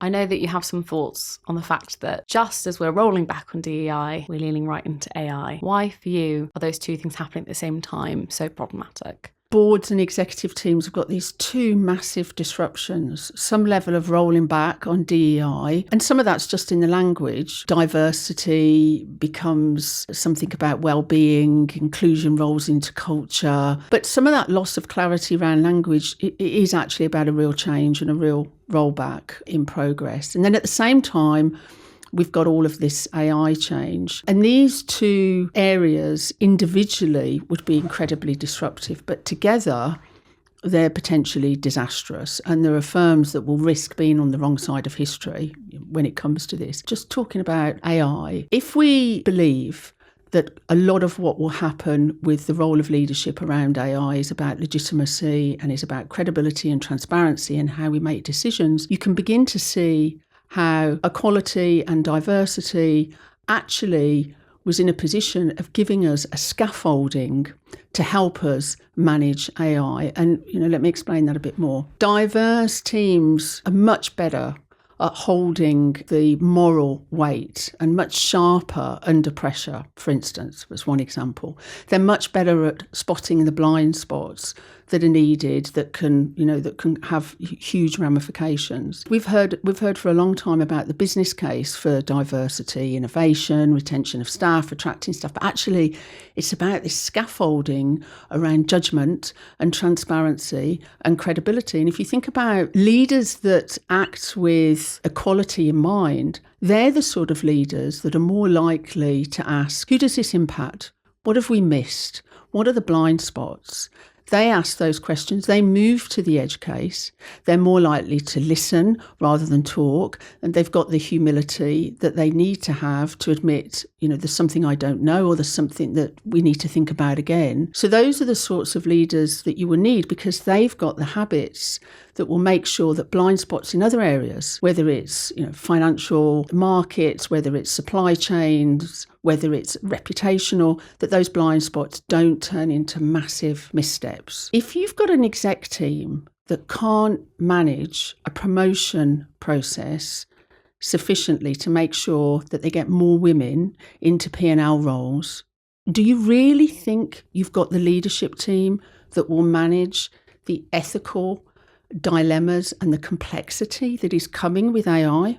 I know that you have some thoughts on the fact that just as we're rolling back on DEI, we're leaning right into AI. Why, for you, are those two things happening at the same time so problematic? Boards and executive teams have got these two massive disruptions, some level of rolling back on DEI, and some of that's just in the language. Diversity becomes something about well-being, inclusion rolls into culture. But some of that loss of clarity around language is actually about a real change and a real rollback in progress. And then at the same time, we've got all of this AI change. And these two areas individually would be incredibly disruptive, but together they're potentially disastrous. And there are firms that will risk being on the wrong side of history when it comes to this. Just talking about AI, if we believe that a lot of what will happen with the role of leadership around AI is about legitimacy and is about credibility and transparency and how we make decisions, you can begin to see how equality and diversity actually was in a position of giving us a scaffolding to help us manage AI. And, let me explain that a bit more. Diverse teams are much better at holding the moral weight and much sharper under pressure, for instance, was one example. They're much better at spotting the blind spots that are needed that can have huge ramifications. We've heard for a long time about the business case for diversity, innovation, retention of staff, attracting staff, but actually it's about this scaffolding around judgment and transparency and credibility. And if you think about leaders that act with equality in mind, they're the sort of leaders that are more likely to ask, who does this impact? What have we missed? What are the blind spots? They ask those questions, they move to the edge case, they're more likely to listen rather than talk, and they've got the humility that they need to have to admit, there's something I don't know or there's something that we need to think about again. So those are the sorts of leaders that you will need because they've got the habits that will make sure that blind spots in other areas, whether it's financial markets, whether it's supply chains, whether it's reputational, that those blind spots don't turn into massive missteps. If you've got an exec team that can't manage a promotion process sufficiently to make sure that they get more women into P&L roles, do you really think you've got the leadership team that will manage the ethical dilemmas and the complexity that is coming with AI?